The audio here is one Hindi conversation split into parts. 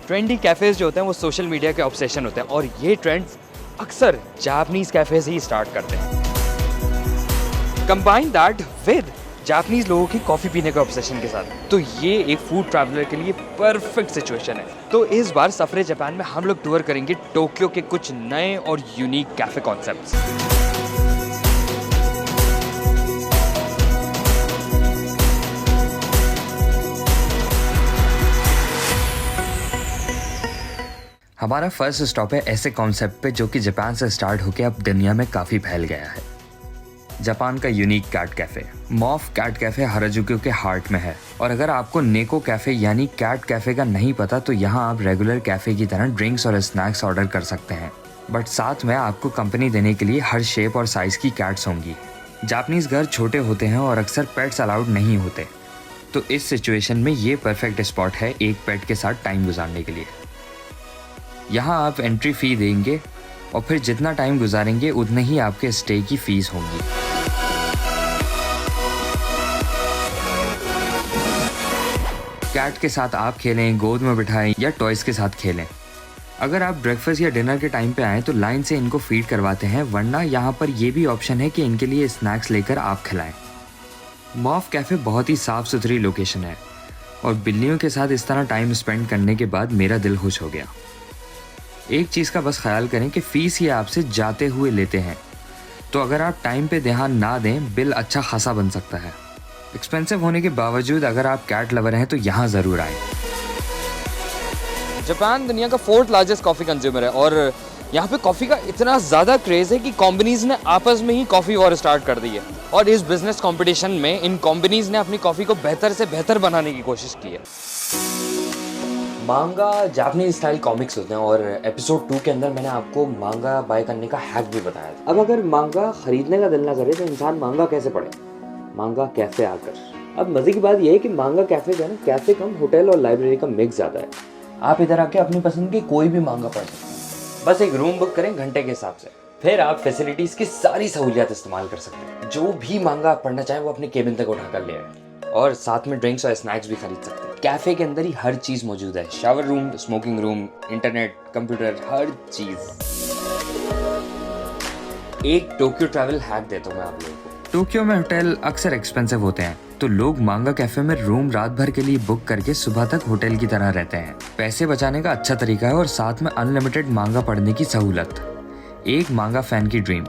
ट्रेंडी कैफ़ेज़ जो होते हैं वो सोशल मीडिया के ऑब्सेशन होते हैं और ये ट्रेंड्स अक्सर जापानीज़ कैफ़ेज़ ही स्टार्ट करते हैं। कंबाइन दैट विद जापानीज़ लोगों की कॉफ़ी पीने के ऑब्सेशन के साथ, तो ये एक फूड ट्रैवलर के लिए परफेक्ट सिचुएशन है। तो इस बार सफरे जापान में हम लोग टूर करेंगे टोक्यो के कुछ नए और यूनिक कैफ़े कॉन्सेप्ट्स। हमारा फर्स्ट स्टॉप है ऐसे कॉन्सेप्ट पे जो कि जापान से स्टार्ट होकर अब दुनिया में काफ़ी फैल गया है। जापान का यूनिक कैट कैफ़े। मॉफ कैट कैफ़े हराजुकु के हार्ट में है और अगर आपको नेको कैफ़े यानी कैट कैफ़े का नहीं पता तो यहाँ आप रेगुलर कैफ़े की तरह ड्रिंक्स और स्नैक्स ऑर्डर कर सकते हैं, बट साथ में आपको कंपनी देने के लिए हर शेप और साइज़ की कैट्स होंगी। जापानीज़ घर छोटे होते हैं और अक्सर पेट्स अलाउड नहीं होते, तो इस सिचुएशन में ये परफेक्ट स्पॉट है एक पेट के साथ टाइम गुजारने के लिए। यहाँ आप एंट्री फ़ी देंगे और फिर जितना टाइम गुजारेंगे उतने ही आपके स्टे की फ़ीस होंगी। कैट के साथ आप खेलें, गोद में बिठाएं या टॉयज़ के साथ खेलें। अगर आप ब्रेकफास्ट या डिनर के टाइम पे आएँ तो लाइन से इनको फीड करवाते हैं, वरना यहाँ पर ये भी ऑप्शन है कि इनके लिए स्नैक्स लेकर आप खिलाएं। मॉफ कैफ़े बहुत ही साफ़ सुथरी लोकेशन है और बिल्लियों के साथ इस तरह टाइम स्पेंड करने के बाद मेरा दिल खुश हो गया। एक चीज़ का बस ख्याल करें कि फ़ीस ये आपसे जाते हुए लेते हैं, तो अगर आप टाइम पे ध्यान ना दें बिल अच्छा खासा बन सकता है। एक्सपेंसिव होने के बावजूद अगर आप कैट लवर हैं तो यहाँ ज़रूर आएँ। जापान दुनिया का 4th लार्जेस्ट कॉफ़ी कंज्यूमर है और यहाँ पे कॉफ़ी का इतना ज़्यादा क्रेज़ है कि कंपनीज़ ने आपस में ही कॉफ़ी वॉर स्टार्ट कर दी है और इस बिज़नेस कॉम्पिटिशन में इन कंपनीज़ ने अपनी कॉफ़ी को बेहतर से बेहतर बनाने की कोशिश की है। मांगा जापानीज स्टाइल कॉमिक्स होते हैं और एपिसोड 2 के अंदर मैंने आपको मांगा बाय करने का हैक भी बताया था। अब अगर मांगा खरीदने का दिल ना करे तो इंसान मांगा कैसे पढ़े? मांगा कैफे आकर। अब मजे की बात यह है कि मांगा कैफे जो है ना, कैफे कम होटल और लाइब्रेरी का मिक्स ज़्यादा है। आप इधर आके अपनी पसंद की कोई भी मांगा पढ़ सकते हैं। बस एक रूम बुक करें घंटे के हिसाब से, फिर आप फैसिलिटीज़ की सारी सहूलियत इस्तेमाल कर सकते हैं। जो भी मांगा आप पढ़ना चाहें वो अपने केबिन तक उठा कर ले आए और साथ में ड्रिंक्स और स्नैक्स भी खरीद सकते हैं। कैफे के अंदर ही हर चीज मौजूद है, shower room, smoking room, internet, computer, हर चीज। एक टोक्यो ट्रैवल हैक देता हूँ मैं आप लोगों को। टोक्यो में होटल अक्सर एक्सपेंसिव होते हैं, तो लोग मांगा कैफे में रूम रात भर के लिए बुक करके सुबह तक होटल की तरह रहते हैं। पैसे बचाने का अच्छा तरीका है और साथ में अनलिमिटेड मांगा पढ़ने की सहूलत। एक मांगा फैन की ड्रीम।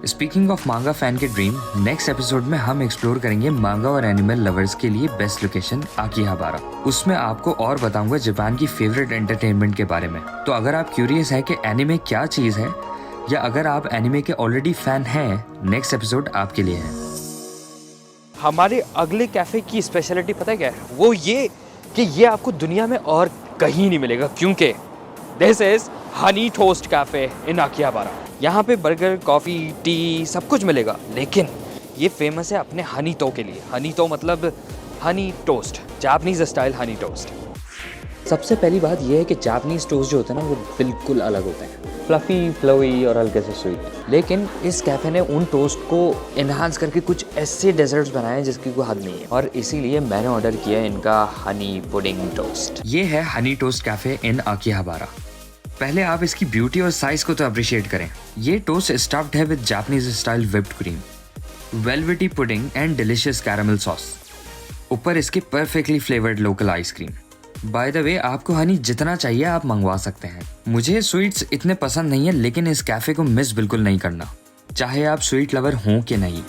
स्पीकिंग ऑफ मांगा फैन के ड्रीम, नेक्स्ट एपिसोड में हम एक्सप्लोर करेंगे मांगा और एनिमल लवर्स के लिए बेस्ट लोकेशन आकिहाबारा। उसमें आपको और बताऊंगा जापान की फेवरेट एंटरटेनमेंट के बारे में। तो अगर आप क्यूरियस है कि एनिमे क्या चीज़ है या अगर आप एनिमे के ऑलरेडी फैन हैं, नेक्स्ट एपिसोड आपके लिए है। हमारे अगले कैफे की स्पेशलिटी पता है क्या है? वो ये कि ये आपको दुनिया में और कहीं नहीं मिलेगा, क्योंकि this is honey toast cafe in Akihabara. यहाँ पे बर्गर, कॉफ़ी, टी सब कुछ मिलेगा, लेकिन ये फेमस है अपने हनी तो के लिए। हनी तो मतलब honey toast, Japanese style honey toast. सबसे पहली बात यह है कि जापानीज टोस्ट जो होते हैं ना वो बिल्कुल अलग होते हैं, फ्लफी, फ्लोई और हल्के से स्वीट। लेकिन इस कैफ़े ने उन टोस्ट को इन्हांस करके कुछ ऐसे डेजर्ट्स बनाए हैं जिसकी कोई हद नहीं है, और इसीलिए मैंने ऑर्डर किया इनका हनी पुडिंग टोस्ट। ये है हनी टोस्ट कैफ़े इन आकिहाबारा। पहले आप इसकी ब्यूटी और साइज को तो अप्रिशिएट करें। ये टोस्ट स्टफ्ड है with Japanese style whipped cream, velvety pudding and delicious caramel sauce. ऊपर इसके perfectly flavoured local ice cream. By the way, आपको हनी जितना चाहिए आप मंगवा सकते हैं। मुझे स्वीट्स इतने पसंद नहीं है, लेकिन इस कैफे को मिस बिल्कुल नहीं करना, चाहे आप स्वीट लवर हों कि नहीं।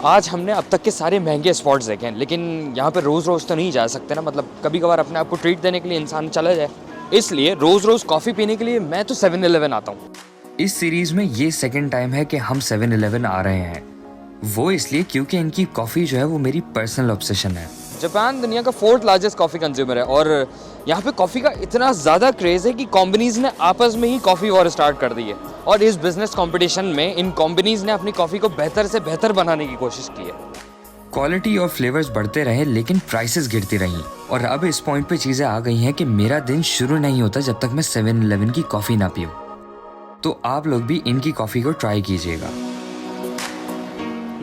आज हमने अब तक के सारे महंगे स्पॉट्स देखे हैं, लेकिन यहाँ पे रोज़ रोज़ तो नहीं जा सकते ना, मतलब कभी कभार अपने आप को ट्रीट देने के लिए इंसान चला जाए। इसलिए रोज़ रोज़ कॉफ़ी पीने के लिए मैं तो 7-Eleven आता हूँ। इस सीरीज़ में ये सेकंड टाइम है कि हम 7-Eleven आ रहे हैं, वो इसलिए क्योंकि इनकी कॉफ़ी जो है वो मेरी पर्सनल ऑब्सेशन है। जापान दुनिया का 4th लार्जेस्ट कॉफ़ी कंज्यूमर है और यहाँ पे कॉफ़ी का इतना ज़्यादा क्रेज़ है कि कंपनीज़ ने आपस में ही कॉफ़ी वॉर स्टार्ट कर दी है और इस बिज़नेस कंपटीशन में इन कंपनीज़ ने अपनी कॉफ़ी को बेहतर से बेहतर बनाने की कोशिश की है। क्वालिटी और फ्लेवर्स बढ़ते रहे लेकिन प्राइसेस गिरती रहीं, और अब इस पॉइंट पे चीज़ें आ गई हैं कि मेरा दिन शुरू नहीं होता जब तक मैं 7-Eleven की कॉफ़ी ना पीऊँ। तो आप लोग भी इनकी कॉफ़ी को ट्राई कीजिएगा।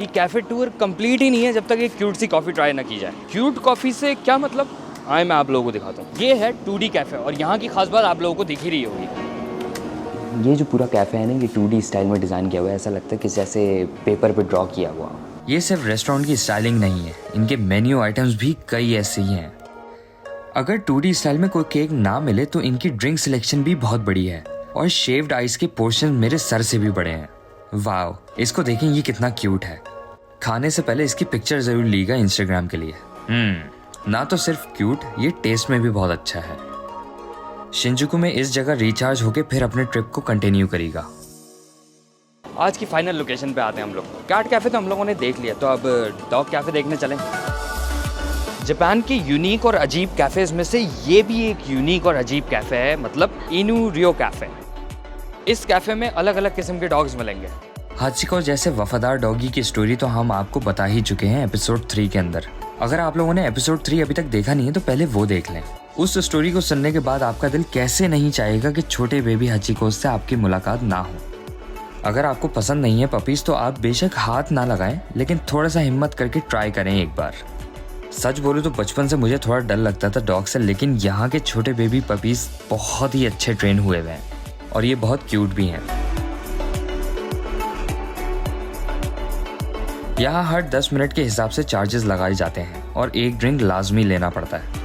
ये कैफ़े टूर कंप्लीट ही नहीं है जब तक एक क्यूट सी कॉफ़ी ट्राई ना की जाए। क्यूट कॉफ़ी से क्या मतलब, आए मैं आप लोगों को दिखाता हूँ। ये है 2D कैफ़े और यहाँ की खास बात आप लोगों को दिख ही रही होगी। ये जो पूरा कैफ़े है ना, ये 2D स्टाइल में डिज़ाइन किया हुआ है। ऐसा लगता है कि जैसे पेपर पे ड्रॉ किया हुआ। ये सिर्फ रेस्टोरेंट की स्टाइलिंग नहीं है, इनके मेन्यू आइटम्स भी कई ऐसे ही हैं। अगर 2D स्टाइल में कोई केक ना मिले तो इनकी ड्रिंक सिलेक्शन भी बहुत बड़ी है और शेव्ड आइस के पोर्शन मेरे सर से भी बड़े हैं। वाह, इसको देखें, ये कितना क्यूट है। खाने से पहले इसकी पिक्चर जरूर लीगा इंस्टाग्राम के लिए। ना तो सिर्फ क्यूट, ये टेस्ट में भी बहुत अच्छा है। शिंजुकू में इस जगह रिचार्ज होके फिर अपने ट्रिप को कंटिन्यू करेगा। आज की फाइनल लोकेशन पे आते हैं हम लोग। कैट कैफ़े तो हम लोगों ने देख लिया, तो अब डॉग कैफ़े देखने चलें। जापान की यूनिक और अजीब कैफ़ेज़ में से ये भी एक यूनिक और अजीब कैफ़े है, मतलब इनू रियो कैफ़े। इस कैफ़े में अलग अलग किस्म के डॉग्स मिलेंगे। हाचिको जैसे वफादार डॉगी की स्टोरी तो हम आपको बता ही चुके हैं एपिसोड 3 के अंदर। अगर आप लोगों ने एपिसोड 3 अभी तक देखा नहीं है तो पहले वो देख लें। उस स्टोरी को सुनने के बाद आपका दिल कैसे नहीं चाहेगा कि छोटे बेबी हाचिको से आपकी मुलाकात ना हो। अगर आपको पसंद नहीं है पपीज तो आप बेशक हाथ ना लगाएं, लेकिन थोड़ा सा हिम्मत करके ट्राई करें एक बार। सच बोलूं तो बचपन से मुझे थोड़ा डर लगता था डॉग से, लेकिन यहाँ के छोटे बेबी पपीज बहुत ही अच्छे ट्रेन हुए हुए हैं और ये बहुत क्यूट भी हैं। यहाँ हर 10 मिनट के हिसाब से चार्जेस लगाए जाते हैं और एक ड्रिंक लाजमी लेना पड़ता है।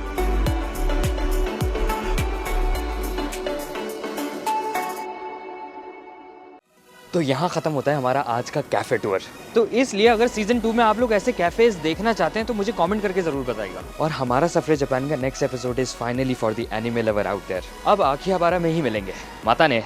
तो यहाँ ख़त्म होता है हमारा आज का कैफ़े टूर। तो इसलिए अगर सीज़न 2 में आप लोग ऐसे कैफ़ेज़ देखना चाहते हैं तो मुझे कमेंट करके ज़रूर बताइएगा। और हमारा सफ़र जापान का next episode is finally for the anime lover out there. अब आखिरी बारा में ही मिलेंगे। माता ने।